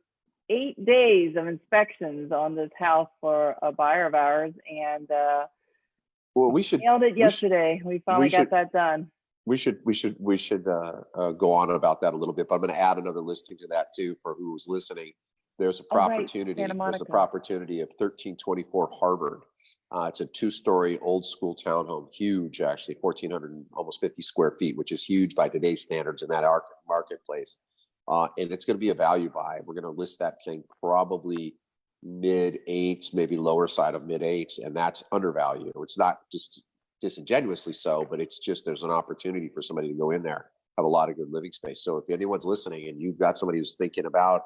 8 days of inspections on this house for a buyer of ours, and
Well, we should
nailed it
we should
yesterday. We finally got that done.
we should go on about that a little bit, but I'm going to add another listing to that too for who's listening. There's a opportunity.
Santa
There's
Monica.
a opportunity of 1324 Harvard. It's a 2-story old school townhome, huge actually, 1,400 almost 50 square feet, which is huge by today's standards in that marketplace. And it's going to be a value buy. We're going to list that thing probably mid-8s, maybe lower side of mid-8s, and that's undervalued. It's not just disingenuously so, but it's just there's an opportunity for somebody to go in there, have a lot of good living space. So if anyone's listening and you've got somebody who's thinking about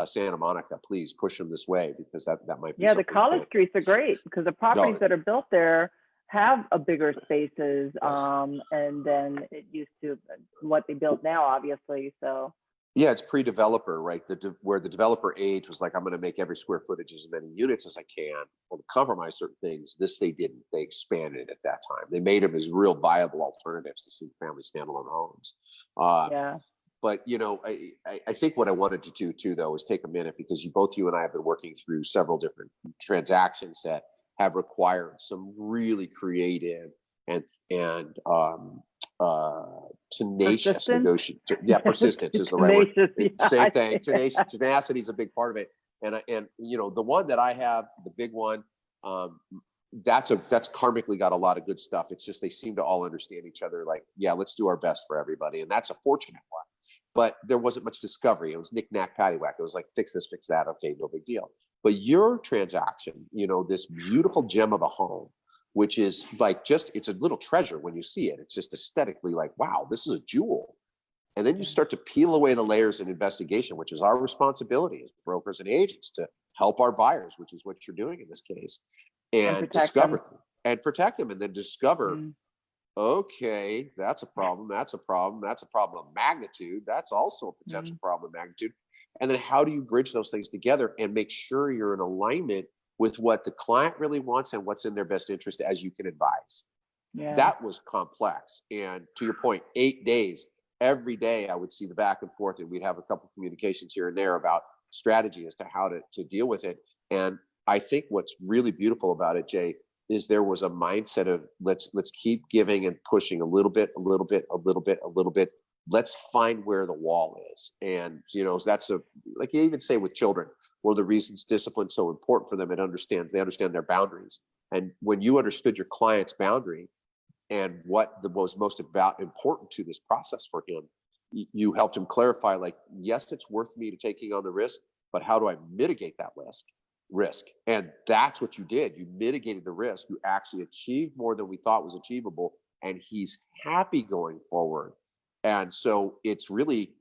Santa Monica, please push them this way, because that might be
the college streets are great because the properties that are built there have a bigger spaces, and then it used to what they built now, obviously. So
yeah, it's pre-developer, right? Where the developer age was like, I'm going to make every square footage as many units as I can, and compromise certain things. This they didn't. They expanded it at that time. They made them as real viable alternatives to single-family standalone homes. But I think what I wanted to do too, though, is take a minute, because both you and I have been working through several different transactions that have required some really creative and tenacious negotiation. Yeah, persistence is the right word. Same thing. Tenacity is a big part of it. And the one that I have, the big one, that's karmically got a lot of good stuff. It's just they seem to all understand each other. Like, yeah, let's do our best for everybody, and that's a fortunate one. But there wasn't much discovery. It was knick-knack, paddywhack. It was like, fix this, fix that. Okay, no big deal. But your transaction, this beautiful gem of a home, which is like it's a little treasure when you see it. It's just aesthetically like, wow, this is a jewel. And then you start to peel away the layers in investigation, which is our responsibility as brokers and agents to help our buyers, which is what you're doing in this case, and discover and protect them, and then discover, okay, that's a problem. That's a problem. That's a problem of magnitude. That's also a potential problem of magnitude. And then how do you bridge those things together and make sure you're in alignment with what the client really wants and what's in their best interest as you can advise? Yeah. That was complex. And to your point, 8 days, every day I would see the back and forth, and we'd have a couple communications here and there about strategy as to how to deal with it. And I think what's really beautiful about it, Jay, is there was a mindset of let's keep giving and pushing a little bit. Let's find where the wall is. And, that's like you even say with children, one of the reasons discipline's so important for them, they understand their boundaries. And when you understood your client's boundary and what was most important to this process for him, you helped him clarify, like, yes, it's worth me to taking on the risk, but how do I mitigate that risk? And that's what you did. You mitigated the risk. You actually achieved more than we thought was achievable. And he's happy going forward. And so it's really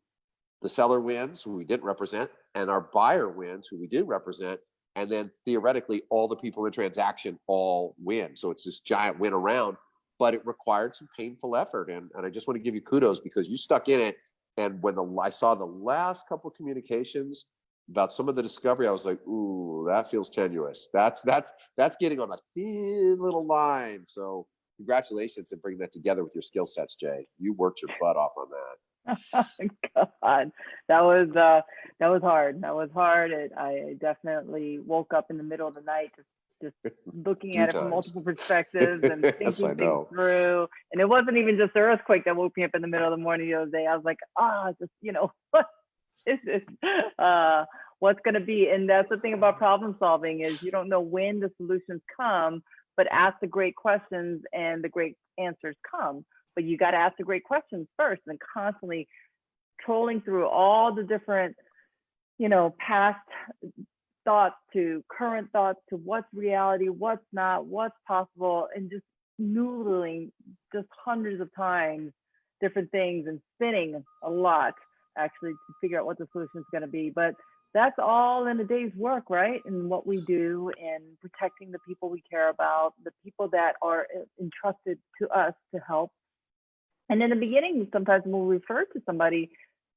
the seller wins, who we didn't represent, and our buyer wins, who we did represent. And then theoretically, all the people in the transaction all win. So it's this giant win around, but it required some painful effort. And I just want to give you kudos, because you stuck in it. And when I saw the last couple of communications about some of the discovery, I was like, ooh, that feels tenuous. That's getting on a thin little line. So congratulations and bringing that together with your skill sets, Jay. You worked your butt off on that.
God, that was hard. That was hard. I definitely woke up in the middle of the night just looking at it from multiple perspectives and thinking things through. And it wasn't even just the earthquake that woke me up in the middle of the morning the other day. I was like, what is this? What's going to be? And that's the thing about problem solving, is you don't know when the solutions come, but ask the great questions and the great answers come. But you got to ask the great questions first, and constantly trolling through all the different, past thoughts to current thoughts to what's reality, what's not, what's possible, and just noodling just hundreds of times different things and spinning a lot actually to figure out what the solution is going to be. But that's all in a day's work, right? And what we do in protecting the people we care about, the people that are entrusted to us to help. And in the beginning, sometimes when we refer to somebody,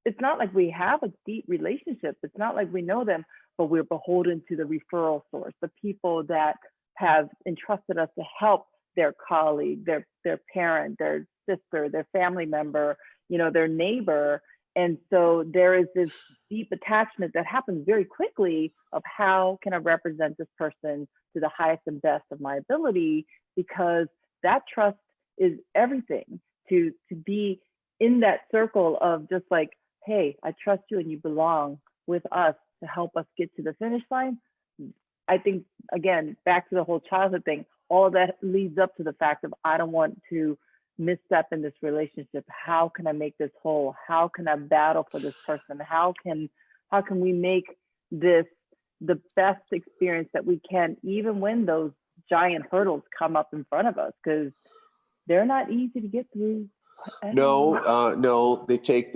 it's not like we have a deep relationship. It's not like we know them, but we're beholden to the referral source, the people that have entrusted us to help their colleague, their parent, their sister, their family member, their neighbor. And so there is this deep attachment that happens very quickly of how can I represent this person to the highest and best of my ability, because that trust is everything. To be in that circle of just like, hey, I trust you and you belong with us to help us get to the finish line. I think, again, back to the whole childhood thing, all of that leads up to the fact of I don't want to misstep in this relationship. How can I make this whole? How can I battle for this person? How can we make this the best experience that we can, even when those giant hurdles come up in front of us? Because they're not easy to get through.
No, they take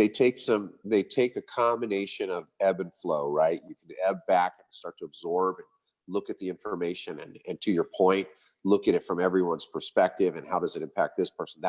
a combination of ebb and flow, right? You can ebb back and start to absorb and look at the information and to your point, look at it from everyone's perspective and how does it impact this person,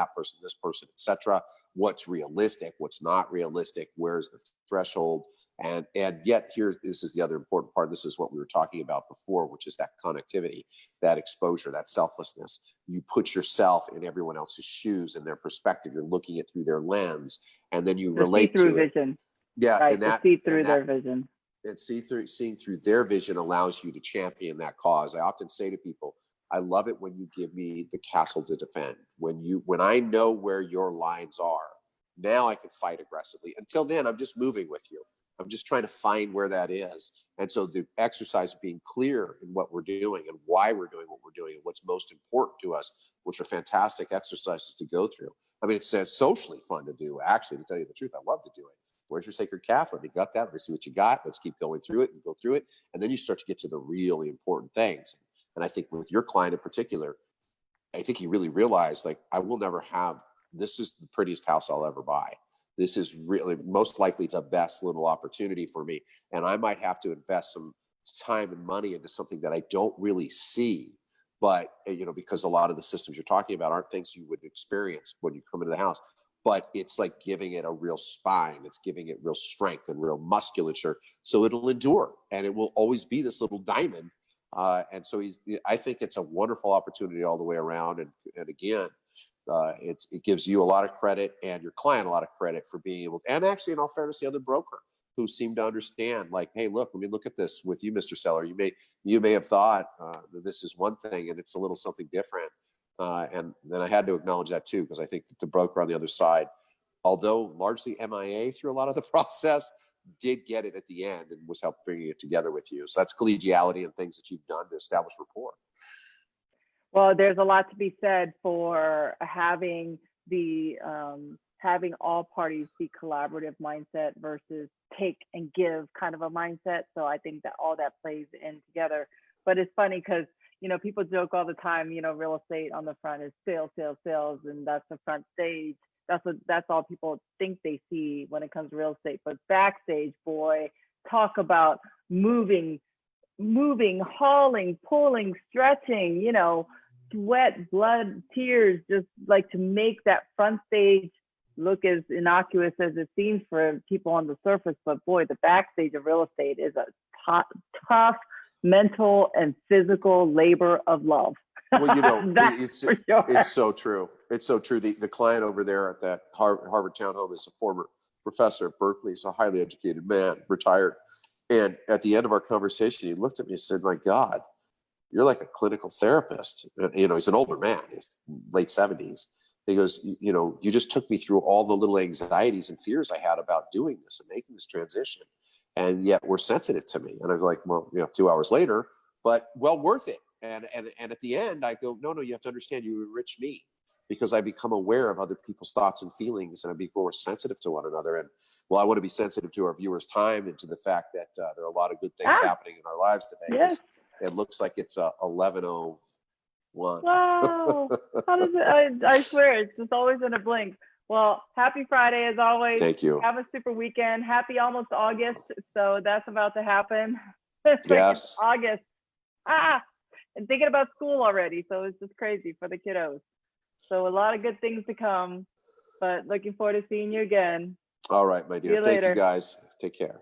this person, etc. What's realistic, what's not realistic, where's the threshold? And yet here, this is the other important part. This is what we were talking about before, which is that connectivity, that exposure, that selflessness. You put yourself in everyone else's shoes and their perspective. You're looking at through their lens, and then you relate to
see-through vision.
Yeah,
right,
and that
to see through their vision.
And seeing through their vision allows you to champion that cause. I often say to people, I love it when you give me the castle to defend. When I know where your lines are, now I can fight aggressively. Until then, I'm just moving with you. I'm just trying to find where that is. And so the exercise of being clear in what we're doing and why we're doing what we're doing and what's most important to us, which are fantastic exercises to go through. I mean, it's socially fun to do, actually, to tell you the truth. I love to do it. Where's your sacred calf? Let me gut that. Let me see what you got. Let's keep going through it and go through it. And then you start to get to the really important things. And I think with your client in particular, I think he really realized, like, I will never have, this is the prettiest house I'll ever buy. This is really most likely the best little opportunity for me. And I might have to invest some time and money into something that I don't really see. But, because a lot of the systems you're talking about aren't things you would experience when you come into the house. But it's like giving it a real spine. It's giving it real strength and real musculature. So it'll endure and it will always be this little diamond. And so I think it's a wonderful opportunity all the way around. And again, it gives you a lot of credit and your client a lot of credit for being able to, and actually, in all fairness, the other broker who seemed to understand, like, hey, look, let me look at this with you, Mr. Seller. You may have thought that this is one thing and it's a little something different. And then I had to acknowledge that too, because I think that the broker on the other side, although largely MIA through a lot of the process, did get it at the end and was helped bringing it together with you. So that's collegiality and things that you've done to establish rapport.
Well, there's a lot to be said for having having all parties be collaborative mindset versus take and give kind of a mindset. So I think that all that plays in together. But it's funny because, people joke all the time, real estate on the front is sales, sales, sales, and that's the front stage. That's all people think they see when it comes to real estate. But backstage, boy, talk about moving, hauling, pulling, stretching, sweat, blood, tears, just like to make that front stage look as innocuous as it seems for people on the surface. But boy, the backstage of real estate is a tough mental and physical labor of love.
Well,
That's for sure.
It's so true. It's so true. The client over there at that Harvard townhome is a former professor at Berkeley. He's a highly educated man, retired. And at the end of our conversation, he looked at me and said, my God, you're like a clinical therapist. He's an older man, he's late 70s. He goes, you just took me through all the little anxieties and fears I had about doing this and making this transition. And yet we're sensitive to me. And I was like, well, 2 hours later, but well worth it. And at the end, I go, no, you have to understand, you enrich me because I become aware of other people's thoughts and feelings, and I become more sensitive to one another. And well, I want to be sensitive to our viewers' time and to the fact that there are a lot of good things happening in our lives today.
Yes.
It looks like it's 11:01.
Wow. How does it? I swear, it's just always in a blink. Well, happy Friday as always.
Thank you.
Have a super weekend. Happy almost August. So that's about to happen. It's like it's
Yes.
August. And thinking about school already. So it's just crazy for the kiddos. So a lot of good things to come, but looking forward to seeing you again.
All right, my
See
dear.
you
Thank you
later.
guys. Take care.